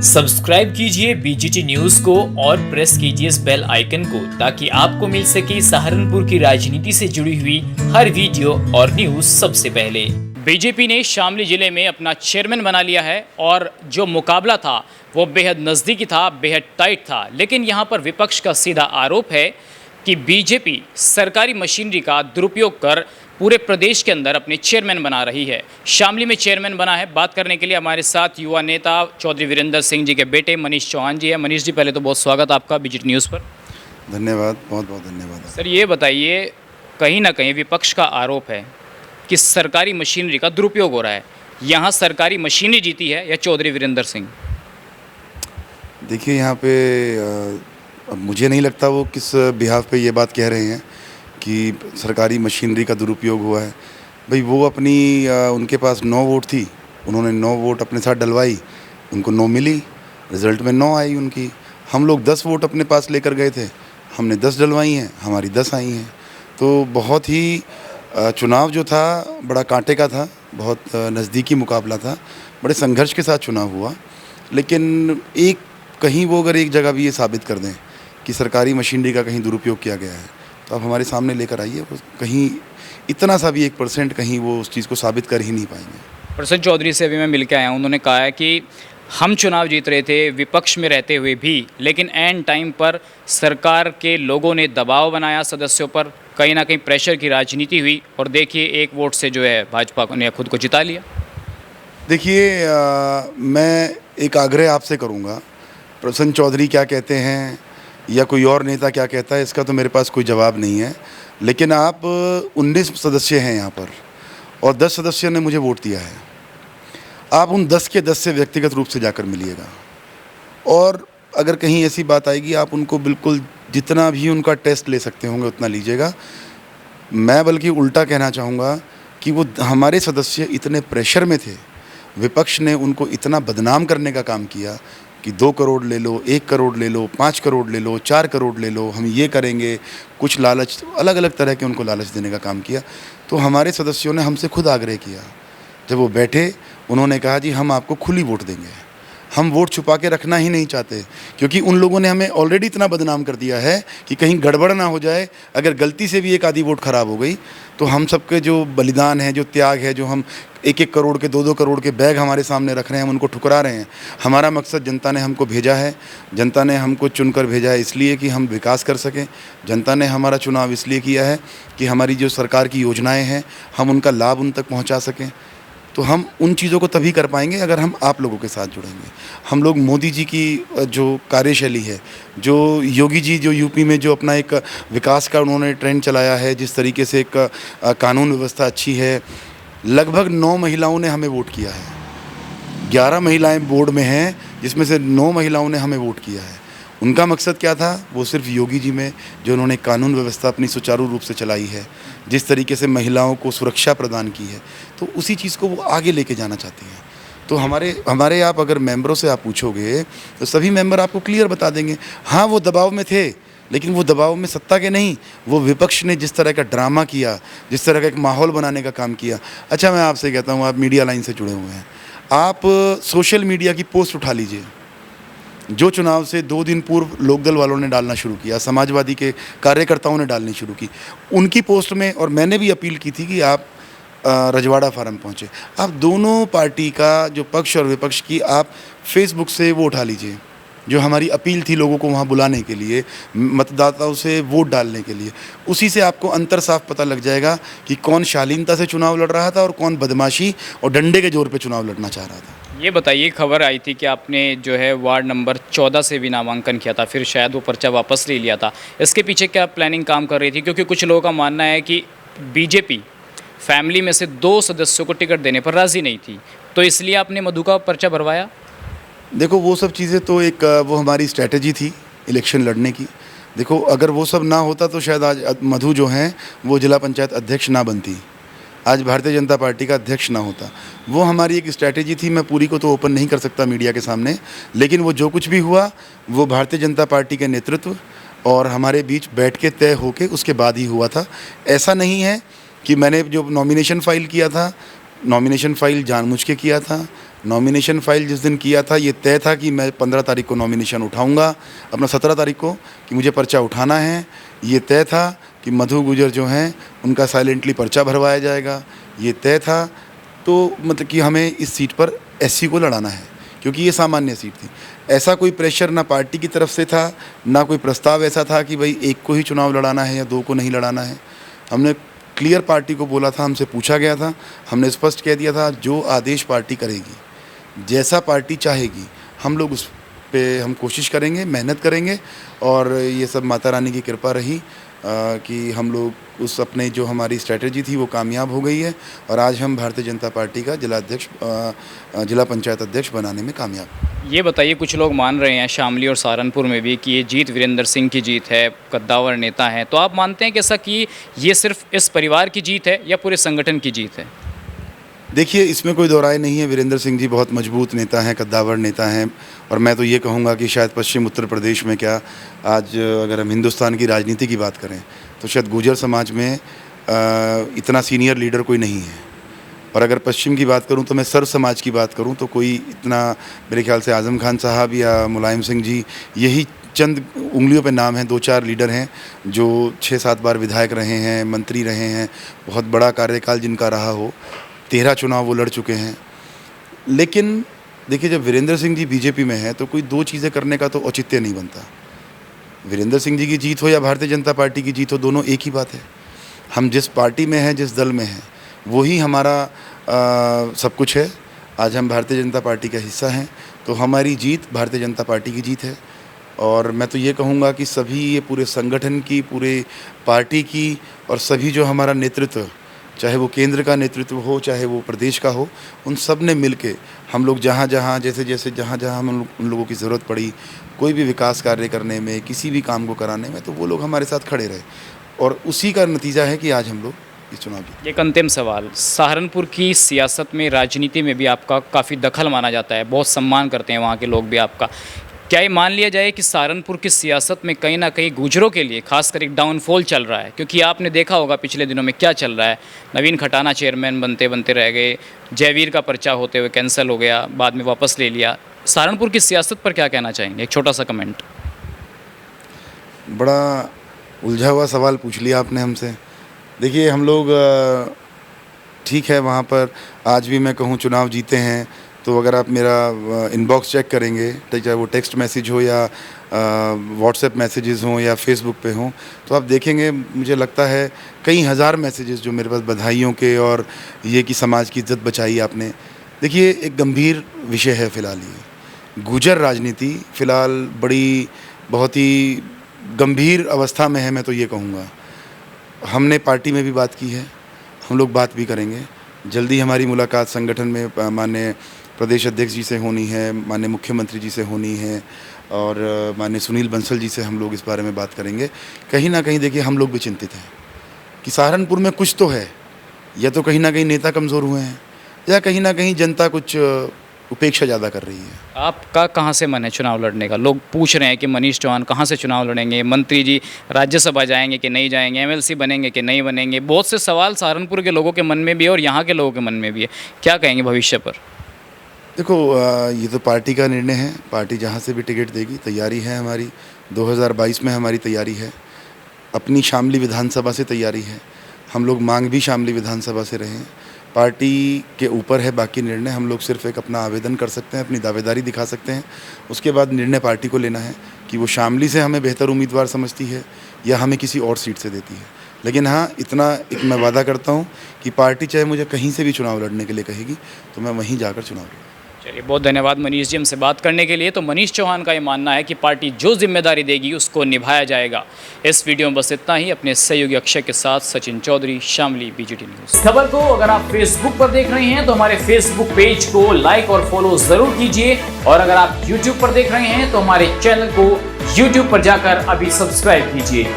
Subscribe कीजिए BGT news को और प्रेस कीजिए इस बेल आइकन को ताकि आपको मिल सके सहारनपुर की राजनीति से जुड़ी हुई हर वीडियो और न्यूज सबसे पहले। बीजेपी ने शामली जिले में अपना चेयरमैन बना लिया है और जो मुकाबला था वो बेहद नज़दीकी था, बेहद टाइट था। लेकिन यहाँ पर विपक्ष का सीधा आरोप है कि बीजेपी सरकारी मशीनरी का दुरुपयोग कर पूरे प्रदेश के अंदर अपने चेयरमैन बना रही है। शामली में चेयरमैन बना है। बात करने के लिए हमारे साथ युवा नेता चौधरी वीरेंद्र सिंह जी के बेटे मनीष चौहान जी है। मनीष जी, पहले तो बहुत स्वागत आपका बीजीटी न्यूज़ पर। धन्यवाद, बहुत बहुत धन्यवाद। सर, ये बताइए, कहीं ना कहीं विपक्ष का आरोप है कि सरकारी मशीनरी का दुरुपयोग हो रहा है। यहाँ सरकारी मशीनरी जीती है या चौधरी वीरेंद्र सिंह? देखिए, यहाँ पे अब मुझे नहीं लगता वो किस बिहाफ पे ये बात कह रहे हैं कि सरकारी मशीनरी का दुरुपयोग हुआ है। भाई, वो अपनी उनके पास 9 वोट थी, उन्होंने 9 वोट अपने साथ डलवाई, उनको 9 मिली, रिज़ल्ट में 9 आई उनकी। हम लोग 10 वोट अपने पास लेकर गए थे, हमने 10 डलवाई हैं, हमारी 10 आई हैं। तो बहुत ही चुनाव जो था बड़ा कांटे का था, बहुत नज़दीकी मुकाबला था, बड़े संघर्ष के साथ चुनाव हुआ। लेकिन एक कहीं वो अगर एक जगह भी ये साबित कर दें कि सरकारी मशीनरी का कहीं दुरुपयोग किया गया है तो आप हमारे सामने लेकर आइए। वो कहीं इतना सा भी 1% कहीं वो उस चीज़ को साबित कर ही नहीं पाएंगे। प्रसन्न चौधरी से अभी मैं मिल के आया हूँ। उन्होंने कहा है कि हम चुनाव जीत रहे थे विपक्ष में रहते हुए भी, लेकिन एंड टाइम पर सरकार के लोगों ने दबाव बनाया सदस्यों पर, कहीं ना कहीं प्रेशर की राजनीति हुई और देखिए 1 वोट से जो है भाजपा ने खुद को जिता लिया। देखिए, मैं एक आग्रह आपसे करूँगा, प्रसन्न चौधरी क्या कहते हैं या कोई और नेता क्या कहता है इसका तो मेरे पास कोई जवाब नहीं है। लेकिन आप 19 सदस्य हैं यहाँ पर और 10 सदस्यों ने मुझे वोट दिया है। आप उन 10 के 10 से व्यक्तिगत रूप से जाकर मिलिएगा और अगर कहीं ऐसी बात आएगी आप उनको बिल्कुल जितना भी उनका टेस्ट ले सकते होंगे उतना लीजिएगा। मैं बल्कि उल्टा कहना चाहूँगा कि वो हमारे सदस्य इतने प्रेशर में थे, विपक्ष ने उनको इतना बदनाम करने का काम किया कि 2 करोड़ ले लो, 1 करोड़ ले लो, 5 करोड़ ले लो, 4 करोड़ ले लो, हम ये करेंगे, कुछ लालच, अलग अलग तरह के उनको लालच देने का काम किया। तो हमारे सदस्यों ने हमसे खुद आग्रह किया, जब वो बैठे उन्होंने कहा जी हम आपको खुली वोट देंगे, हम वोट छुपा के रखना ही नहीं चाहते, क्योंकि उन लोगों ने हमें ऑलरेडी इतना बदनाम कर दिया है कि कहीं गड़बड़ ना हो जाए, अगर गलती से भी एक आधी वोट ख़राब हो गई तो हम सबके जो बलिदान है, जो त्याग है, जो हम 1-1 करोड़ के 2-2 करोड़ के बैग हमारे सामने रख रहे हैं, हम उनको ठुकरा रहे हैं। हमारा मकसद जनता ने हमको भेजा है, जनता ने हमको चुनकर भेजा है इसलिए कि हम विकास कर सकें। जनता ने हमारा चुनाव इसलिए किया है कि हमारी जो सरकार की योजनाएँ हैं हम उनका लाभ उन तक पहुँचा सकें। तो हम उन चीज़ों को तभी कर पाएंगे अगर हम आप लोगों के साथ जुड़ेंगे। हम लोग मोदी जी की जो कार्यशैली है, जो योगी जी जो यूपी में जो अपना एक विकास का उन्होंने ट्रेंड चलाया है, जिस तरीके से एक कानून व्यवस्था अच्छी है, लगभग 9 महिलाओं ने हमें वोट किया है। 11 महिलाएं बोर्ड में हैं जिसमें से 9 महिलाओं ने हमें वोट किया है। उनका मकसद क्या था? वो सिर्फ योगी जी में जो उन्होंने कानून व्यवस्था अपनी सुचारू रूप से चलाई है, जिस तरीके से महिलाओं को सुरक्षा प्रदान की है, तो उसी चीज़ को वो आगे लेके जाना चाहती हैं। तो हमारे आप अगर मेंबरों से आप पूछोगे तो सभी मेंबर आपको क्लियर बता देंगे। हाँ, वो दबाव में थे, लेकिन वो दबाव में सत्ता के नहीं, वो विपक्ष ने जिस तरह का ड्रामा किया, जिस तरह का एक माहौल बनाने का काम किया। अच्छा, मैं आपसे कहता हूँ, आप मीडिया लाइन से जुड़े हुए हैं, आप सोशल मीडिया की पोस्ट उठा लीजिए। जो चुनाव से 2 दिन पूर्व लोकदल वालों ने डालना शुरू किया, समाजवादी के कार्यकर्ताओं ने डालनी शुरू की, उनकी पोस्ट में, और मैंने भी अपील की थी कि आप रजवाड़ा फार्म पहुँचे। आप दोनों पार्टी का जो पक्ष और विपक्ष की आप फेसबुक से वो उठा लीजिए, जो हमारी अपील थी लोगों को वहाँ बुलाने के लिए, मतदाताओं से वोट डालने के लिए। उसी से आपको अंतर साफ पता लग जाएगा कि कौन शालीनता से चुनाव लड़ रहा था और कौन बदमाशी और डंडे के जोर पे चुनाव लड़ना चाह रहा था। ये बताइए, खबर आई थी कि आपने जो है वार्ड नंबर 14 से भी नामांकन किया था, फिर शायद वो पर्चा वापस ले लिया था। इसके पीछे क्या प्लानिंग काम कर रही थी? क्योंकि कुछ लोगों का मानना है कि बीजेपी फैमिली में से 2 सदस्यों को टिकट देने पर राज़ी नहीं थी, तो इसलिए आपने मधु का पर्चा भरवाया। देखो, वो सब चीज़ें तो एक वो हमारी स्ट्रैटेजी थी इलेक्शन लड़ने की। देखो, अगर वो सब ना होता तो शायद आज मधु जो हैं वो जिला पंचायत अध्यक्ष ना बनती, आज भारतीय जनता पार्टी का अध्यक्ष ना होता। वो हमारी एक स्ट्रैटेजी थी। मैं पूरी को तो ओपन नहीं कर सकता मीडिया के सामने, लेकिन वो जो कुछ भी हुआ वो भारतीय जनता पार्टी के नेतृत्व और हमारे बीच बैठ के तय होके उसके बाद ही हुआ था। ऐसा नहीं है कि मैंने जो नॉमिनेशन फ़ाइल किया था, नॉमिनेशन फ़ाइल जानबूझ के किया था, नॉमिनेशन फाइल जिस दिन किया था ये तय था कि मैं 15 तारीख को नॉमिनेशन उठाऊंगा, अपना 17 तारीख को कि मुझे पर्चा उठाना है। ये तय था कि मधु गुजर जो हैं उनका साइलेंटली पर्चा भरवाया जाएगा, ये तय था। तो मतलब कि हमें इस सीट पर एससी को लड़ाना है क्योंकि ये सामान्य सीट थी। ऐसा कोई प्रेशर ना पार्टी की तरफ से था, ना कोई प्रस्ताव ऐसा था कि भाई एक को ही चुनाव लड़ाना है या दो को नहीं लड़ाना है। हमने क्लियर पार्टी को बोला था, हमसे पूछा गया था, हमने स्पष्ट कह दिया था जो आदेश पार्टी करेगी, जैसा पार्टी चाहेगी, हम लोग उस पे हम कोशिश करेंगे, मेहनत करेंगे। और ये सब माता रानी की कृपा रही कि हम लोग उस अपने जो हमारी स्ट्रेटजी थी वो कामयाब हो गई है और आज हम भारतीय जनता पार्टी का जिला पंचायत अध्यक्ष बनाने में कामयाब। ये बताइए, कुछ लोग मान रहे हैं शामली और सहारनपुर में भी कि ये जीत वीरेंद्र सिंह की जीत है, कद्दावर नेता हैं, तो आप मानते हैं कि ऐसा कि ये सिर्फ इस परिवार की जीत है या पूरे संगठन की जीत है? देखिए, इसमें कोई दो राय नहीं है। वीरेंद्र सिंह जी बहुत मजबूत नेता हैं, कद्दावर नेता हैं और मैं तो ये कहूँगा कि शायद पश्चिम उत्तर प्रदेश में क्या, आज अगर हम हिंदुस्तान की राजनीति की बात करें तो शायद गुर्जर समाज में इतना सीनियर लीडर कोई नहीं है। और अगर पश्चिम की बात करूं तो मैं सर्व समाज की बात करूं तो कोई इतना, मेरे ख्याल से आज़म खान साहब या मुलायम सिंह जी, यही चंद उंगलियों पे नाम हैं, 2-4 लीडर हैं जो 6-7 बार विधायक रहे हैं, मंत्री रहे हैं, बहुत बड़ा कार्यकाल जिनका रहा हो, 13 चुनाव वो लड़ चुके हैं। लेकिन देखिए, जब वीरेंद्र सिंह जी बीजेपी में हैं तो कोई दो चीज़ें करने का तो औचित्य नहीं बनता। वीरेंद्र सिंह जी की जीत हो या भारतीय जनता पार्टी की जीत हो, दोनों एक ही बात है। हम जिस पार्टी में हैं, जिस दल में हैं, वही हमारा सब कुछ है। आज हम भारतीय जनता पार्टी का हिस्सा हैं तो हमारी जीत भारतीय जनता पार्टी की जीत है। और मैं तो ये कहूँगा कि सभी, ये पूरे संगठन की, पूरे पार्टी की और सभी जो हमारा नेतृत्व, चाहे वो केंद्र का नेतृत्व हो, चाहे वो प्रदेश का हो, उन सब ने मिल के हम लोग जहाँ जहाँ हम उन लोगों की ज़रूरत पड़ी, कोई भी विकास कार्य करने में, किसी भी काम को कराने में, तो वो लोग हमारे साथ खड़े रहे और उसी का नतीजा है कि आज हम लोग इस चुनाव की। एक अंतिम सवाल, सहारनपुर की सियासत में, राजनीति में भी आपका काफ़ी दखल माना जाता है, बहुत सम्मान करते हैं वहाँ के लोग भी आपका। क्या ये मान लिया जाए कि सहारनपुर की सियासत में कहीं ना कहीं गुजरों के लिए खासकर एक डाउनफॉल चल रहा है? क्योंकि आपने देखा होगा पिछले दिनों में क्या चल रहा है। नवीन खटाना चेयरमैन बनते बनते रह गए, जयवीर का पर्चा होते हुए कैंसिल हो गया, बाद में वापस ले लिया। सहारनपुर की सियासत पर क्या कहना चाहेंगे? एक छोटा सा कमेंट। बड़ा उलझा हुआ सवाल पूछ लिया आपने हमसे। देखिए, हम लोग ठीक है, वहाँ पर आज भी मैं कहूँ चुनाव जीते हैं तो अगर आप मेरा इनबॉक्स चेक करेंगे, चाहे वो टेक्स्ट मैसेज हो या व्हाट्सएप मैसेजेस हों या फेसबुक पे हों, तो आप देखेंगे, मुझे लगता है कई हज़ार मैसेजेस जो मेरे पास बधाइयों के और ये कि समाज की इज्जत बचाई आपने। देखिए, एक गंभीर विषय है फ़िलहाल ये गुर्जर राजनीति, फ़िलहाल बहुत ही गंभीर अवस्था में है। मैं तो ये कहूँगा, हमने पार्टी में भी बात की है, हम लोग बात भी करेंगे। जल्दी हमारी मुलाकात संगठन में माननीय प्रदेश अध्यक्ष जी से होनी है, माननीय मुख्यमंत्री जी से होनी है और माननीय सुनील बंसल जी से हम लोग इस बारे में बात करेंगे। कहीं ना कहीं देखिए, हम लोग भी चिंतित हैं कि सहारनपुर में कुछ तो है, या तो कहीं ना कहीं नेता कमज़ोर हुए हैं या कहीं ना कहीं जनता कुछ उपेक्षा ज़्यादा कर रही है। आपका कहाँ से मन है चुनाव लड़ने का? लोग पूछ रहे हैं कि मनीष चौहान कहाँ से चुनाव लड़ेंगे, मंत्री जी राज्यसभा जाएंगे कि नहीं जाएंगे, एमएलसी बनेंगे कि नहीं बनेंगे। बहुत से सवाल सहारनपुर के लोगों के मन में भी है और यहाँ के लोगों के मन में भी है। क्या कहेंगे भविष्य पर? देखो, ये तो पार्टी का निर्णय है। पार्टी जहाँ से भी टिकट देगी, तैयारी है हमारी। 2022 में हमारी तैयारी है, अपनी शामली विधानसभा से तैयारी है। हम लोग मांग भी शामली विधानसभा से रहे हैं। पार्टी के ऊपर है बाकी निर्णय। हम लोग सिर्फ एक अपना आवेदन कर सकते हैं, अपनी दावेदारी दिखा सकते हैं। उसके बाद निर्णय पार्टी को लेना है कि वो शामली से हमें बेहतर उम्मीदवार समझती है या हमें किसी और सीट से देती है। लेकिन हाँ, इतना एक मैं वादा करता हूँ कि पार्टी चाहे मुझे कहीं से भी चुनाव लड़ने के लिए कहेगी तो मैं वहीं जाकर चुनाव लड़ूँगा। चलिए, बहुत धन्यवाद मनीष जी हमसे बात करने के लिए। तो मनीष चौहान का ये मानना है कि पार्टी जो जिम्मेदारी देगी उसको निभाया जाएगा। इस वीडियो में बस इतना ही। अपने सहयोगी अक्षय के साथ सचिन चौधरी, शामली, बीजीटी न्यूज़। खबर को अगर आप फेसबुक पर देख रहे हैं तो हमारे फेसबुक पेज को लाइक और फॉलो जरूर कीजिए, और अगर आप यूट्यूब पर देख रहे हैं तो हमारे चैनल को यूट्यूब पर जाकर अभी सब्सक्राइब कीजिए।